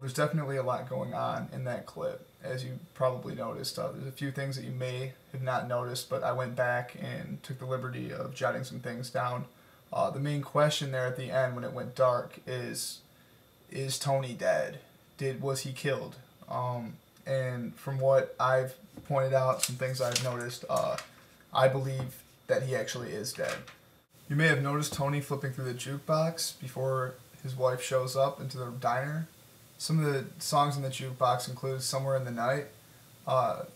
There's definitely a lot going on in that clip, as you probably noticed. There's a few things that you may have not noticed, but I went back and took the liberty of jotting some things down. The main question there at the end when it went dark is Tony dead? Was he killed? And from what I've pointed out, some things I've noticed, I believe that he actually is dead. You may have noticed Tony flipping through the jukebox before his wife shows up into the diner. Some of the songs in the jukebox include Somewhere in the Night.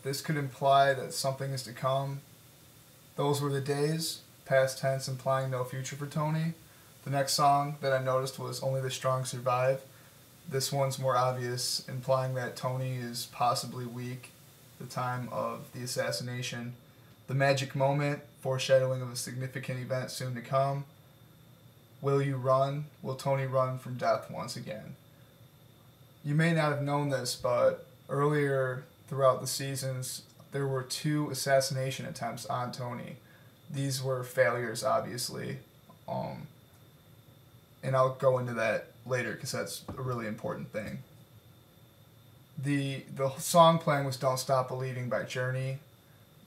This could imply that something is to come. Those Were the Days, past tense implying no future for Tony. The next song that I noticed was Only the Strong Survive. This one's more obvious, implying that Tony is possibly weak at the time of the assassination. The Magic Moment, foreshadowing of a significant event soon to come. Will you run? Will Tony run from death once again? You may not have known this, but earlier throughout the seasons, there were 2 assassination attempts on Tony. These were failures, obviously, and I'll go into that later because that's a really important thing. The song playing was Don't Stop Believing by Journey.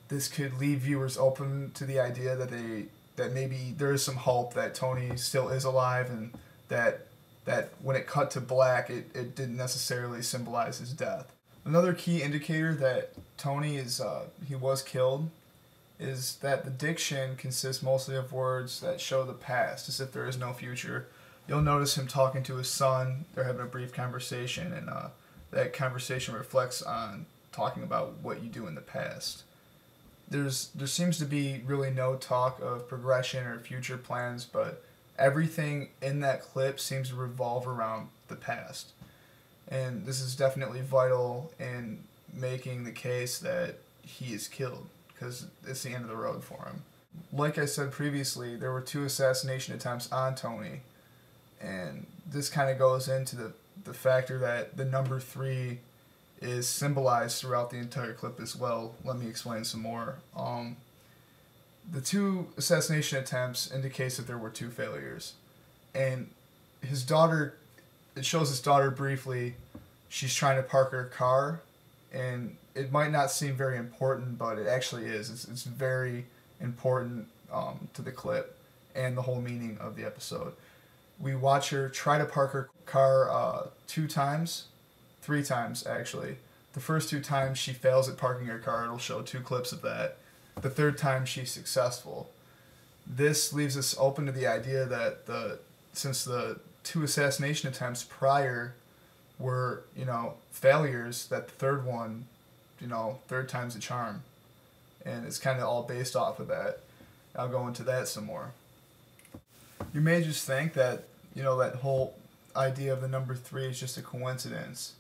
This could leave viewers open to the idea that maybe there is some hope that Tony still is alive, and that when it cut to black, it didn't necessarily symbolize his death. Another key indicator that Tony he was killed is that the diction consists mostly of words that show the past, as if there is no future. You'll notice him talking to his son. They're having a brief conversation, and that conversation reflects on talking about what you do in the past. There seems to be really no talk of progression or future plans, but everything in that clip seems to revolve around the past. And this is definitely vital in making the case that he is killed, because it's the end of the road for him. Like I said previously, there were 2 assassination attempts on Tony, and this kind of goes into the factor that the number 3 is symbolized throughout the entire clip as well. Let me explain some more. The 2 assassination attempts indicates that there were 2 failures. And his daughter, it shows his daughter briefly, she's trying to park her car, and it might not seem very important, but it actually is. It's very important to the clip and the whole meaning of the episode. We watch her try to park her car 3 times actually. The first 2 times she fails at parking her car. It'll show 2 clips of that. The 3rd time she's successful. This leaves us open to the idea that since the 2 assassination attempts prior were, failures, that the 3rd one, 3rd time's a charm. And it's kind of all based off of that. I'll go into that some more. You may just think that, that whole idea of the number 3 is just a coincidence.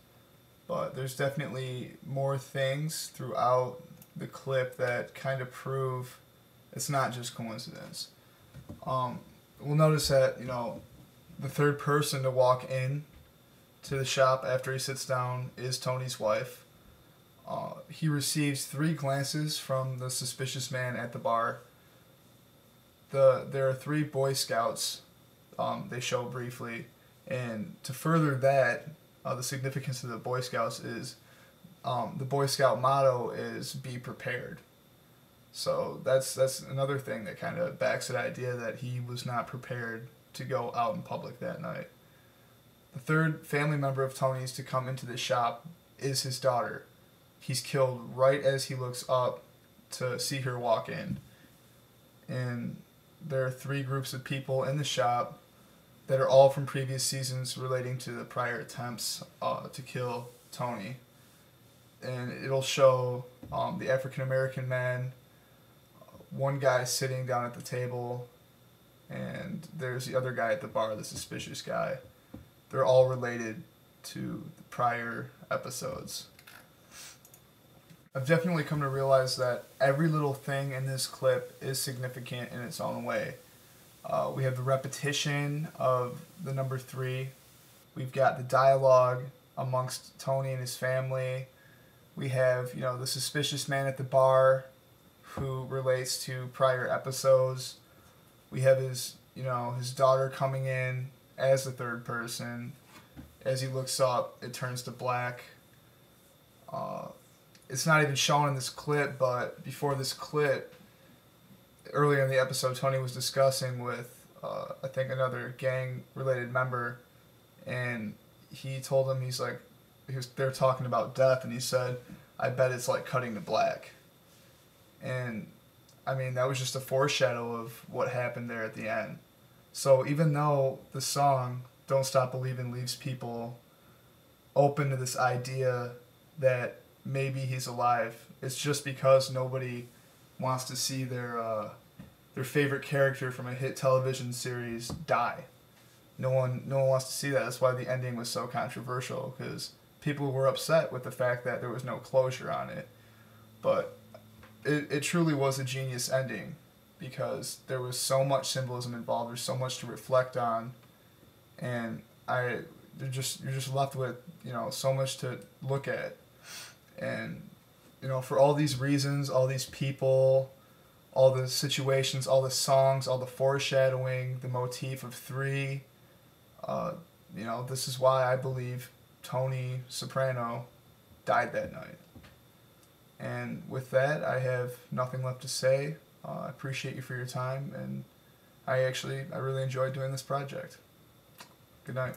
But there's definitely more things throughout the clip that kind of prove it's not just coincidence. We'll notice that, the 3rd person to walk in to the shop after he sits down is Tony's wife. He receives 3 glances from the suspicious man at the bar. There are 3 Boy Scouts they show briefly, and to further that, the significance of the Boy Scouts is the Boy Scout motto is "Be prepared." So that's another thing that kind of backs that idea that he was not prepared to go out in public that night. The 3rd family member of Tony's to come into the shop is his daughter. He's killed right as he looks up to see her walk in. And there are 3 groups of people in the shop that are all from previous seasons relating to the prior attempts to kill Tony. And it'll show the African American man, one guy sitting down at the table, and there's the other guy at the bar, the suspicious guy. They're all related to the prior episodes. I've definitely come to realize that every little thing in this clip is significant in its own way. We have the repetition of the number 3. We've got the dialogue amongst Tony and his family. We have, the suspicious man at the bar who relates to prior episodes. We have his daughter coming in as the 3rd person. as he looks up, it turns to black. It's not even shown in this clip, but before this clip, earlier in the episode, Tony was discussing with, I think, another gang-related member, and he told him, they're talking about death, and he said, I bet it's like cutting to black. And, I mean, that was just a foreshadow of what happened there at the end. So even though the song, Don't Stop Believin', leaves people open to this idea that maybe he's alive, it's just because nobody wants to see their favorite character from a hit television series die. No one wants to see that. That's why the ending was so controversial, because people were upset with the fact that there was no closure on it. But it truly was a genius ending, because there was so much symbolism involved. There's so much to reflect on, and you're just left with, so much to look at. And for all these reasons, all these people, all the situations, all the songs, all the foreshadowing, the motif of 3, this is why I believe Tony Soprano died that night. And with that, I have nothing left to say. I appreciate you for your time, and I really enjoyed doing this project. Good night.